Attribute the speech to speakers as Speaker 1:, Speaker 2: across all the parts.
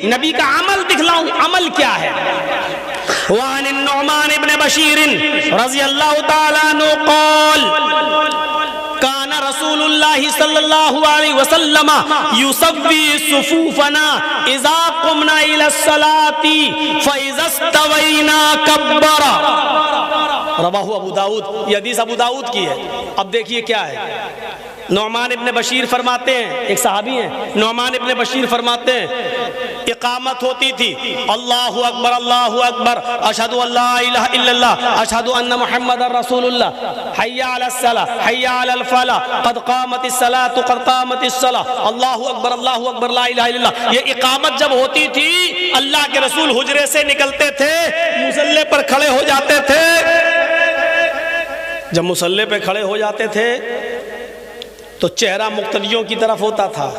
Speaker 1: نبی کا عمل دکھلاؤں، عمل کیا ہے؟ وعن النعمان ابن بشیر رضی اللہ تعالیٰ عنہ قال کان رسول اللہ صلی اللہ علیہ وسلم یصوی صفوفنا اذا قمنا الى الصلاة فاذا استوینا کبر. رواہ ابو داؤد، یہ حدیث ابو داؤد کی ہے. اب دیکھیے کیا ہے. نعمان ابن بشیر فرماتے ہیں، ایک صحابی ہیں، نعمان ابن بشیر فرماتے ہیں اقامت ہوتی تھی، اللہ اکبر اللہ اکبر، اشہد ان لا الہ الا اللہ، اشہد ان محمد رسول اللہ، حی علی الصلاۃ حی علی الفلاح، قد قامت الصلاۃ قد قامت الصلاۃ، اللہ اکبر لا الہ الا اللہ. یہ اقامت جب ہوتی تھی اللہ کے رسول حجرے سے نکلتے تھے، مصلی پر کھڑے ہو جاتے تھے. جب مصلی پہ کھڑے ہو جاتے تھے تو چہرہ مقتدیوں کی طرف ہوتا تھا.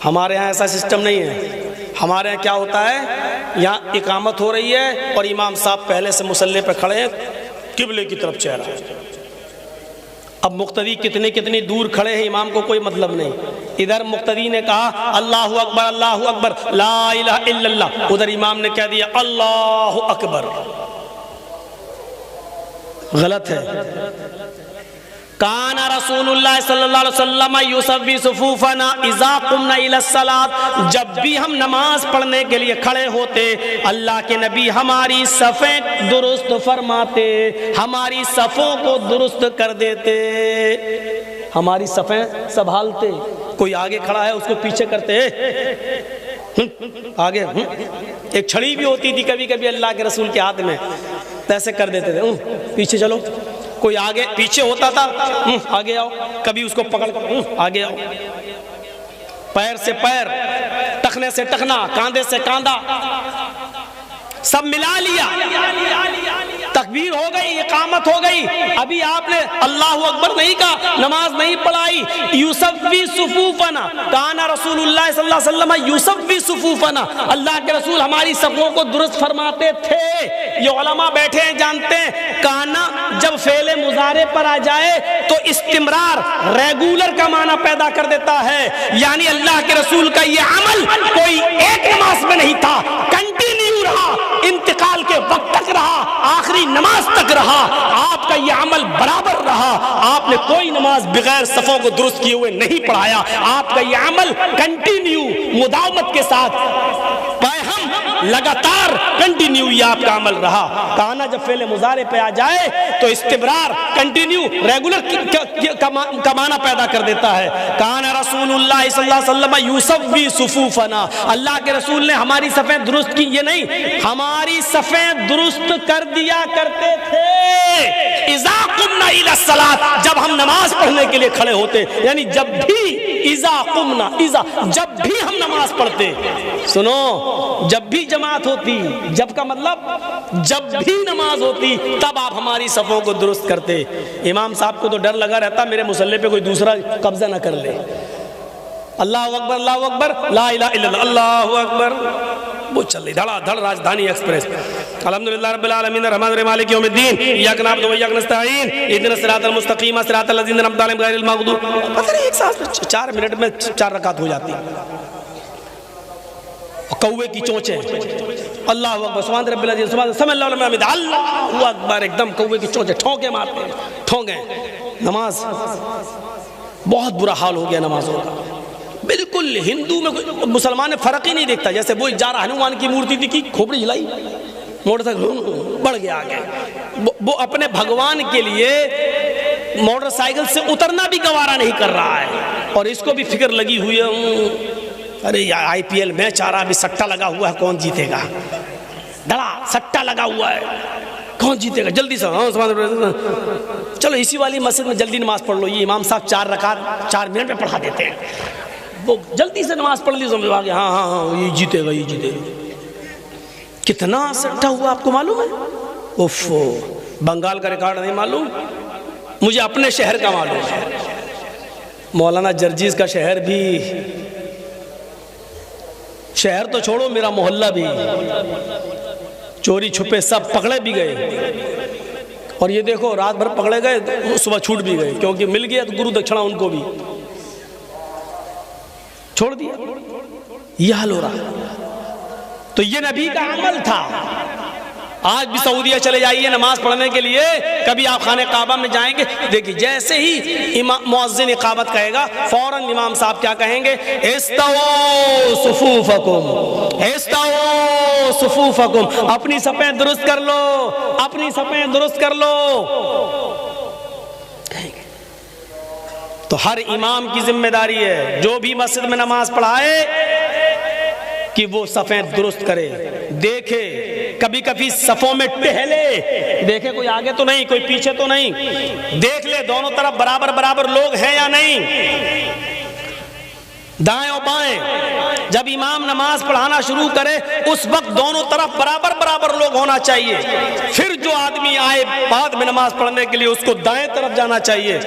Speaker 1: ہمارے ہاں ایسا سسٹم نہیں ہے. ہمارے ہاں کیا ہوتا ہے، یہاں اقامت ہو رہی ہے اور امام صاحب پہلے سے مصلی پہ کھڑے ہیں، قبلے کی طرف چہرہ. اب مقتدی کتنی دور کھڑے ہیں امام کو کوئی مطلب نہیں. ادھر مقتدی نے کہا اللہ اکبر لا الہ الا اللہ، ادھر امام نے کہہ دیا اللہ اکبر. غلط ہے. کان رسول اللہ صلی اللہ علیہ وسلم یصوی صفوفنا اذا قمنا الى الصلاۃ، جب بھی ہم نماز پڑھنے کے لیے کھڑے ہوتے اللہ کے نبی ہماری صفیں درست فرماتے، ہماری صفوں کو درست کر دیتے، ہماری صفیں سنبھالتے. کوئی آگے کھڑا ہے اس کو پیچھے کرتے، آگے. ایک چھڑی بھی ہوتی تھی کبھی کبھی اللہ کے رسول کے ہاتھ میں، ایسے کر دیتے تھے، پیچھے چلو. کوئی آگے پیچھے ہوتا تھا، آگے آؤ. کبھی اس کو پکڑ کر آگے آؤ. پیر سے پیر، ٹخنے سے ٹخنا، کاندھے سے کاندھا، سب ملا لیا. تکبیر ہو گئی، اقامت ہو گئی. ابھی آپ نے اللہ اکبر نہیں کہا، نماز نہیں پڑھائی. یصوی صفوفنا، کان رسول اللہ صلی اللہ علیہ وسلم یصوی صفوفنا، اللہ کے رسول ہماری صفوں کو درست فرماتے تھے. یہ علماء بیٹھے ہیں جانتے ہیں، کانا جب فعل مضارع پر آ جائے تو استمرار، ریگولر کا معنی پیدا کر دیتا ہے. یعنی اللہ کے رسول کا یہ عمل کوئی ایک نماز میں نہیں تھا، کنٹینیو رہا، انتقال کے وقت تک رہا، آخری نماز تک رہا. آپ کا یہ عمل برابر رہا. آپ نے کوئی نماز بغیر صفوں کو درست کیے ہوئے نہیں پڑھایا. آپ کا یہ عمل کنٹینیو، مداومت کے ساتھ، لگاتار کنٹینیو یہ آپ کا عمل رہا. کانا جب فعل مضارع پہ آ جائے تو استمرار، کنٹینیو، ریگولر کا معنی پیدا کر دیتا ہے. کانا رسول اللہ صلی اللہ علیہ وسلم یصوی صفوفنا، اللہ کے رسول نے ہماری صفیں درست کی، یہ نہیں، ہماری صفیں درست کر دیا کرتے تھے. اذا قمنا الی الصلاۃ، جب ہم نماز پڑھنے کے لیے کھڑے ہوتے، یعنی جب بھی اذا قمنا، جب بھی ہم نماز پڑھتے. سنو، جب بھی جماعت ہوتی، جب کا مطلب جب بھی نماز ہوتی، تب آپ ہماری صفوں کو درست کرتے. امام صاحب کو تو ڈر لگا رہتا میرے مصلی پہ کوئی دوسرا قبضہ نہ کر لے. اللہ اکبر لا الہ الا اللہ، اللہ اکبر. وہ چل رہی دھڑا دھڑ راجدھانی ایکسپریس. الحمدللہ رب العالمین الرحمن الرحیم مالک یوم الدین، ایاک نعبد و ایاک نستعین، اہدنا الصراط المستقیم صراط الذین انعمت علیہم غیر المغضوب. پتہ نہیں ایک سانس میں 4 منٹ میں 4 رکعت ہو جاتی. کوے کی چونچیں، اللہ اکبر سبحان رب العظیم سبحان سمع اللہ لمن حمدہ، اللہ اکبر، ایک دم کوے کی چونچیں ٹھونکے مارتے ہیں، ٹھونکے. نماز بہت برا حال ہو گیا نمازوں کا. بالکل ہندو میں مسلمان نے فرق ہی نہیں دیکھتا. جیسے وہ جا رہا ہنومان کی مورتی تھی، کھوپڑی ہلائی، موٹر سائیکل بڑھ گیا آگے. وہ اپنے بھگوان کے لیے موٹر سائیکل سے اترنا بھی گوارا نہیں کر رہا ہے، اور اس کو بھی فکر لگی ہوئی ہے، ارے آئی پی ایل میچ آ رہا ہے، ابھی سٹا لگا ہوا ہے، کون جیتے گا. دھڑا سٹا لگا ہوا ہے، کون جیتے گا، جلدی سے. چلو اسی والی مسجد میں جلدی نماز پڑھ لو. یہ امام صاحب 4 رکعت 4 منٹ میں پڑھا دیتے ہیں. وہ جلدی سے نماز پڑھ لی، سمجھو آگے ہاں یہ جیتے گا، یہ جیتے گا. کتنا سٹا ہوا آپ کو معلوم ہے؟ اوف، بنگال کا ریکارڈ نہیں معلوم، مجھے اپنے شہر کا معلوم ہے. مولانا جرجیز کا شہر بھی، شہر تو چھوڑو میرا محلہ بھی، چوری چھپے سب پکڑے بھی گئے. اور یہ دیکھو رات بھر پکڑے گئے، صبح چھوٹ بھی گئے، کیونکہ مل گیا تو گرو دکھشنا ان کو بھی چھوڑ دیا. یہ حل ہو رہا. تو یہ نبی کا عمل تھا. آج بھی سعودیہ چلے جائیے نماز پڑھنے کے لیے, کبھی آپ خانہ کعبہ میں جائیں گے, دیکھیے جیسے ہی مؤذن اقامت کہے گا فوراً امام صاحب کیا کہیں گے, استووا صفوفکم, استووا صفوفکم, اپنی صفیں درست کر لو, اپنی صفیں درست کر لو. تو ہر امام کی ذمہ داری ہے جو بھی مسجد میں نماز پڑھائے کہ وہ صفیں درست کرے, دیکھے, کبھی کبھی صفوں میں ٹہلے, دیکھے کوئی آگے تو نہیں, کوئی پیچھے تو نہیں, دیکھ لے دونوں طرف برابر برابر لوگ ہیں یا نہیں, دائیں اور بائیں. جب امام نماز پڑھانا شروع کرے اس وقت دونوں طرف برابر برابر لوگ ہونا چاہیے. پھر جو آدمی آئے بعد میں نماز پڑھنے کے لیے اس کو دائیں طرف جانا چاہیے.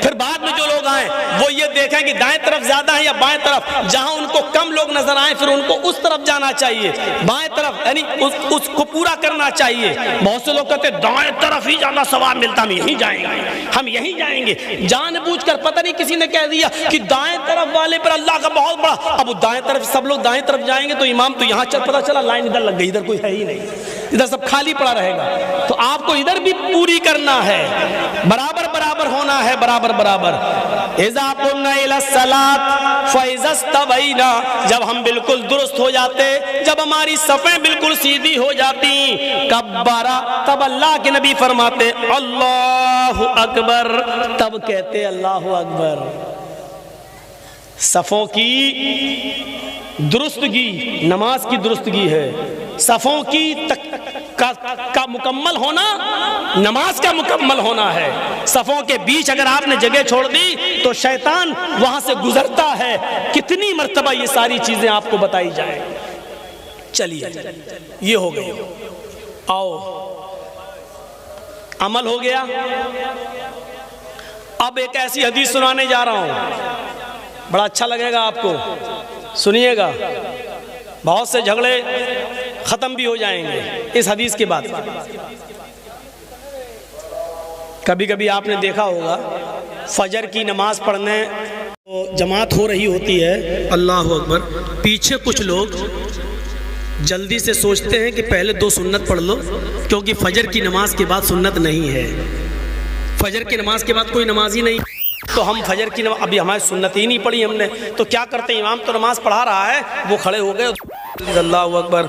Speaker 1: پھر بعد میں جو لوگ آئیں وہ یہ دیکھیں کہ دائیں طرف زیادہ ہے یا بائیں طرف, جہاں ان کو کم لوگ نظر آئیں پھر ان کو اس طرف جانا چاہیے, بائیں طرف, یعنی اس کو پورا کرنا چاہیے. بہت سے لوگ کہتے ہیں دائیں طرف ہی جانا ثواب ملتا, ہم یہیں جائیں گے, ہم یہیں جائیں گے. جان بوجھ کر پتہ نہیں کسی نے کہہ دیا کہ دائیں طرف والے پر اللہ کا بہت بڑا, اب دائیں طرف سب لوگ دائیں طرف جائیں گے تو امام تو یہاں چل, پتہ چلا لائن ادھر لگ گئی, ادھر کوئی ہے ہی نہیں, ادھر سب خالی پڑا رہے گا. تو آپ کو ادھر بھی پوری کرنا ہے, برابر برابر ہونا ہے, برابر برابر. اذا قمنا الى الصلاۃ فاذا استوینا, جب ہم بالکل درست ہو جاتے, جب ہماری صفیں بالکل سیدھی ہو جاتی, کبارا, تب اللہ کے نبی فرماتے اللہ اکبر, تب کہتے اللہ اکبر. صفوں کی درستگی نماز کی درستگی ہے, صفوں کی کا مکمل ہونا نماز کا مکمل ہونا ہے. صفوں کے بیچ اگر آپ نے جگہ چھوڑ دی تو شیطان وہاں سے گزرتا ہے. کتنی مرتبہ یہ ساری چیزیں آپ کو بتائی جائیں. چلیے یہ ہو گئی, آؤ عمل ہو گیا. اب ایک ایسی حدیث سنانے جا رہا ہوں, بڑا اچھا لگے گا آپ کو, سنیے گا. بہت سے جھگڑے ختم بھی ہو جائیں گے اس حدیث کے بعد. کبھی کبھی آپ نے دیکھا ہوگا فجر کی نماز پڑھنے جماعت ہو رہی ہوتی ہے, اللہ اکبر, پیچھے کچھ لوگ جلدی سے سوچتے ہیں کہ پہلے 2 سنت پڑھ لو کیونکہ فجر کی نماز کے بعد سنت نہیں ہے. فجر کی نماز کے بعد کوئی نماز ہی نہیں, تو ہم فجر کی نماز ابھی ہماری سنت ہی نہیں پڑھی ہم نے, تو کیا کرتے ہیں, امام تو نماز پڑھا رہا ہے, وہ کھڑے ہو گئے, اللہ اکبر,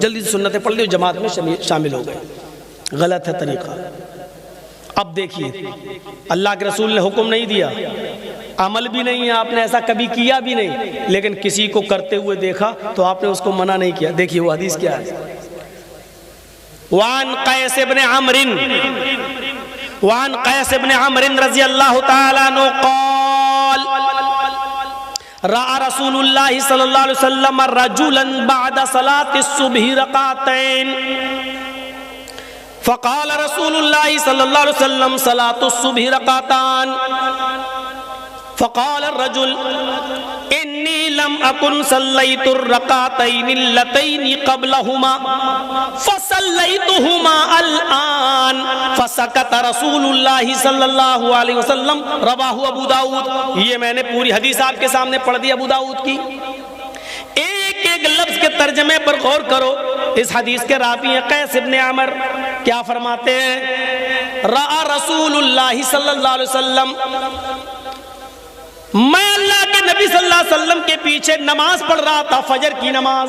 Speaker 1: جلدی سے سنتیں پڑھ لی, جماعت میں شامل ہو گئے. غلط ہے طریقہ. اب دیکھیے اللہ کے رسول نے حکم نہیں دیا, عمل بھی نہیں ہے, آپ نے ایسا کبھی کیا بھی نہیں, لیکن کسی کو کرتے ہوئے دیکھا تو آپ نے اس کو منع نہیں کیا. دیکھیے وہ حدیث کیا ہے. وعن قیس ابن عمرو رضی اللہ تعالیٰ عنہ قال رأى رسول اللہ صلی اللہ علیہ وسلم رجلا بعد صلاة الصبح رکعتین فقال رسول اللہ صلی اللہ علیہ وسلم صلاة الصبح رکعتان فقال الرجل انی لم اکن صلیت الرکعتین اللتین قبلہما فصلیتہما الآن فسکت رسول اللہ صلی اللہ علیہ وسلم. رواہ ابو داؤد. یہ میں نے پوری حدیث آپ کے سامنے پڑھ دی ابو داؤد کی. ایک ایک لفظ کے ترجمے پر غور کرو. اس حدیث کے راوی ہیں قیس ابن عمر, کیا فرماتے ہیں, رأى رسول اللہ صلی اللہ علیہ وسلم, میں اللہ کے نبی صلی اللہ علیہ وسلم کے پیچھے نماز پڑھ رہا تھا, فجر کی نماز.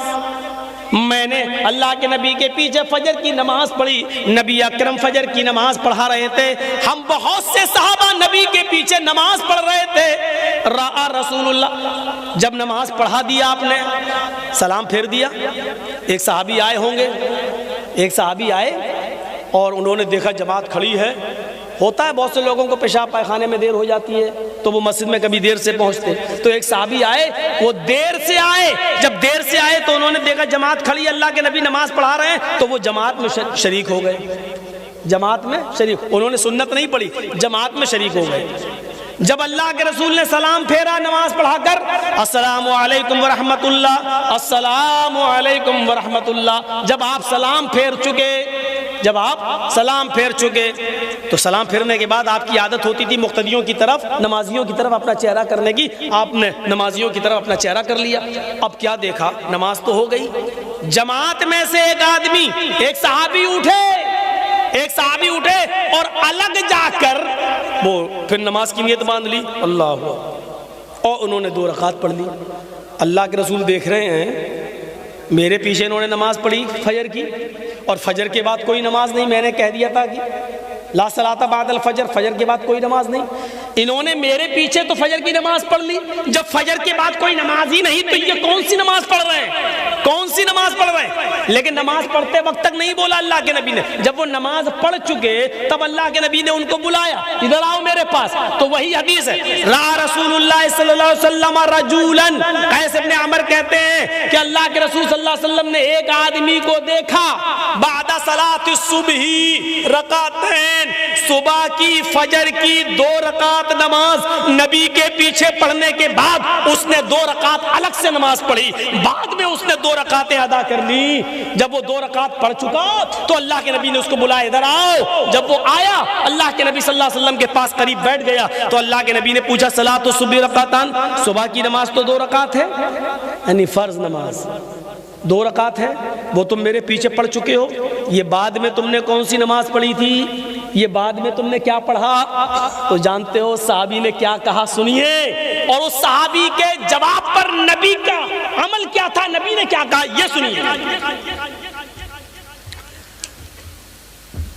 Speaker 1: میں نے اللہ کے نبی کے پیچھے فجر کی نماز پڑھی. نبی اکرم فجر کی نماز پڑھا رہے تھے, ہم بہت سے صحابہ نبی کے پیچھے نماز پڑھ رہے تھے. رأى رسول اللہ, جب نماز پڑھا دیا آپ نے, سلام پھیر دیا, ایک صحابی آئے ہوں گے, ایک صحابی آئے اور انہوں نے دیکھا جماعت کھڑی ہے. ہوتا ہے بہت سے لوگوں کو پیشاب پائخانے میں دیر ہو جاتی ہے تو وہ مسجد میں کبھی دیر سے پہنچتے. تو ایک صحابی آئے, وہ دیر سے آئے, جب دیر سے آئے تو انہوں نے دیکھا جماعت کھڑی, اللہ کے نبی نماز پڑھا رہے ہیں, تو وہ جماعت میں شریک ہو گئے. جماعت میں شریک, انہوں نے سنت نہیں پڑھی, جماعت میں شریک ہو گئے. جب اللہ کے رسول نے سلام پھیرا نماز پڑھا کر, السلام علیکم ورحمت اللہ, السلام علیکم ورحمت اللہ, جب آپ سلام پھیر چکے, تو سلام پھرنے کے بعد آپ کی عادت ہوتی تھی مقتدیوں کی طرف، نمازیوں کی طرف اپنا چہرہ کرنے کی، آپ نے نمازیوں کی طرف اپنا چہرہ کر لیا۔ اب کیا دیکھا، نماز تو ہو گئی، جماعت میں سے ایک آدمی، ایک صحابی اٹھے اور الگ جا کر وہ پھر نماز کی نیت باندھ لی، اللہ، اور انہوں نے 2 رکعت پڑھ لی۔ اللہ کے رسول دیکھ رہے ہیں میرے پیچھے انہوں نے نماز پڑھی فجر کی، اور فجر کے بعد کوئی نماز نہیں، میں نے کہہ دیا تھا کہ لا صلاۃ بعد الفجر، فجر کے بعد کوئی نماز نہیں، انہوں نے میرے پیچھے تو فجر کی نماز پڑھ لی، جب فجر کے بعد کوئی نماز ہی نہیں تو یہ کون سی نماز پڑھ رہے ہیں، کون سی نماز پڑھ رہے ہیں؟ لیکن نماز پڑھتے وقت تک نہیں بولا اللہ کے نبی نے، جب وہ نماز پڑھ چکے تب اللہ کے نبی نے ان کو بلایا، ادھر آؤ میرے پاس، تو وہی حدیث ہے، رأى رسول اللہ صلی اللہ علیہ وسلم رجولا، قیس ابن عمر کہتے ہیں کہ اللہ کے رسول صلی اللہ علیہ وسلم نے ایک آدمی کو دیکھا، بعد صلاۃ الصبح رکعتین، صبح کی فجر کی 2 رکعت نماز نبی کے پیچھے پڑھنے کے بعد اس نے 2 رکعت الگ سے نماز پڑھی، بعد میں اس نے 2 رکعتیں ادا کر لی۔ جب وہ 2 رکعت پڑھ چکا تو اللہ کے نبی نے اس کو بلایا، ادھر آؤ۔ جب وہ آیا اللہ کے نبی صلی اللہ علیہ وسلم کے پاس قریب بیٹھ گیا تو اللہ کے نبی نے پوچھا صلاۃ الصبح رکعتان، صبح کی نماز تو 2 رکعت ہے، یعنی فرض نماز 2 رکعت ہے، وہ تم میرے پیچھے پڑھ چکے ہو، یہ بعد میں تم نے کون سی نماز پڑھی تھی، یہ بعد میں تم نے کیا پڑھا؟ تو جانتے ہو صحابی نے کیا کہا، سنیے، اور اس صحابی کے جواب پر نبی کا عمل کیا تھا، نبی نے کیا کہا یہ سنیے۔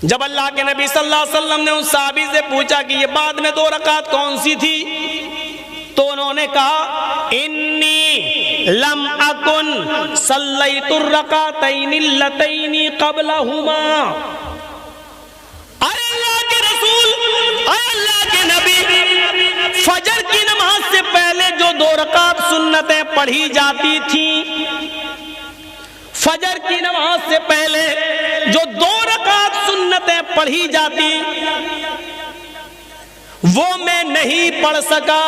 Speaker 1: جب اللہ کے نبی صلی اللہ علیہ وسلم نے اس صحابی سے پوچھا کہ یہ بعد میں 2 رکعت کون سی تھی، تو انہوں نے کہا انی لم اکن صلیت الرکعتین اللتین قبلہما، اے اللہ کے رسول، اے اللہ کے نبی، فجر کی نماز سے پہلے جو 2 رکعت سنتیں پڑھی جاتی تھیں، فجر کی نماز سے پہلے جو 2 رکعت سنتیں پڑھی جاتی وہ میں نہیں پڑھ سکا،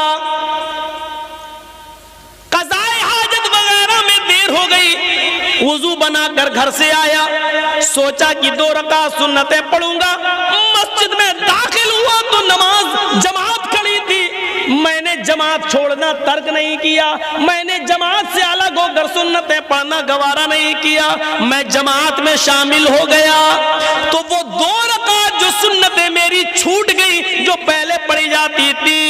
Speaker 1: قضاء حاجت وغیرہ میں دیر ہو گئی، وضو بنا کر گھر سے آیا، سوچا کہ 2 رکعت سنتیں پڑھوں گا، مسجد میں داخل ہوا تو نماز جماعت کھڑی تھی، میں نے جماعت چھوڑنا ترک نہیں کیا، میں نے جماعت سے الگ ہو کر سنتیں پڑھنا گوارا نہیں کیا، میں جماعت میں شامل ہو گیا، تو وہ 2 رکعت جو سنتیں میری چھوٹ گئی جو پہلے پڑھی جاتی تھی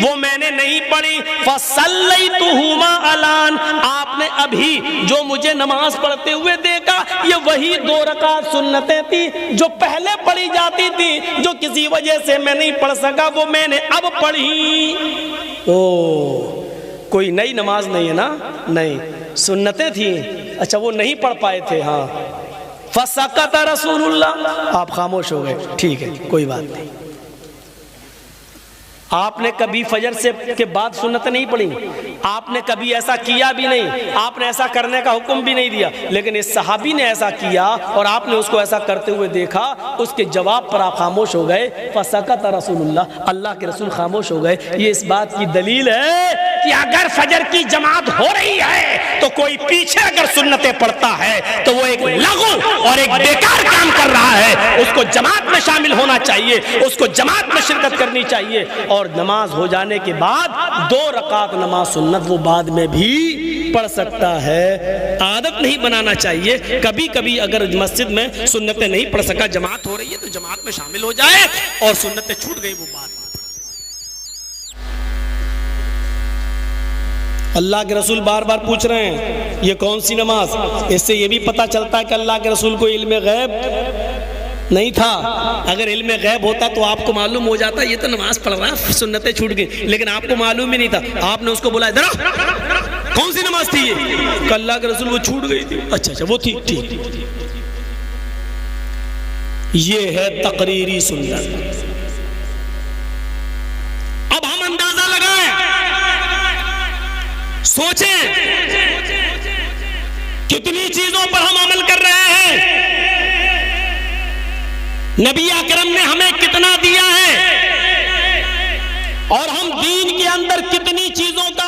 Speaker 1: وہ میں نے نہیں پڑھی، فَصَلَّيْتُهُمَا الْآنَ، آپ نے ابھی جو مجھے نماز پڑھتے ہوئے دیکھا یہ وہی 2 رکعت سنتیں تھی جو پہلے پڑھی جاتی تھی، جو کسی وجہ سے میں نہیں پڑھ سکا وہ میں نے اب پڑھی۔ کوئی نئی نماز نہیں ہے نا، نہیں، سنتیں تھیں، اچھا وہ نہیں پڑھ پائے تھے، ہاں، فَسَكَتَ رسول اللہ، آپ خاموش ہو گئے، ٹھیک ہے کوئی بات نہیں۔ آپ نے کبھی فجر سے کے بعد سنت نہیں پڑھی، آپ نے کبھی ایسا کیا بھی نہیں، آپ نے ایسا کرنے کا حکم بھی نہیں دیا، لیکن اس صحابی نے ایسا کیا اور آپ نے اس کو ایسا کرتے ہوئے دیکھا، اس کے جواب پر آپ خاموش ہو گئے، فسکت رسول اللہ، اللہ کے رسول خاموش ہو گئے۔ یہ اس بات کی دلیل ہے کہ اگر فجر کی جماعت ہو رہی ہے تو کوئی پیچھے اگر سنتیں پڑھتا ہے تو وہ ایک لغو اور ایک بیکار کام کر رہا ہے، اس کو جماعت میں شامل ہونا چاہیے، اس کو جماعت میں شرکت کرنی چاہیے، اور نماز ہو جانے کے بعد 2 رکعت نماز سنت وہ بعد میں بھی پڑھ سکتا ہے۔ عادت نہیں بنانا چاہیے، کبھی کبھی اگر مسجد میں سنتیں نہیں پڑھ سکا، جماعت ہو رہی ہے تو جماعت میں شامل ہو جائے، اور سنتیں چھوٹ گئی وہ بعد میں۔ اللہ کے رسول بار بار پوچھ رہے ہیں یہ کون سی نماز، اس سے یہ بھی پتہ چلتا ہے کہ اللہ کے رسول کو علم غیب نہیں تھا، اگر علم غیب ہوتا تو آپ کو معلوم ہو جاتا یہ تو نماز پڑھ رہا ہے سنتیں چھوٹ گئی، لیکن آپ کو معلوم ہی نہیں تھا، آپ نے اس کو بولا ادھر کون سی نماز تھی یہ، کہ اللہ کے رسول وہ چھوٹ گئی تھی، اچھا وہ تھی، ٹھیک، یہ ہے تقریری سنت۔ اب ہم اندازہ لگائیں، سوچیں کتنی چیزوں پر ہم عمل کر رہے ہیں، نبی اکرم نے ہمیں کتنا دیا ہے، اور ہم دین کے اندر کتنی چیزوں کا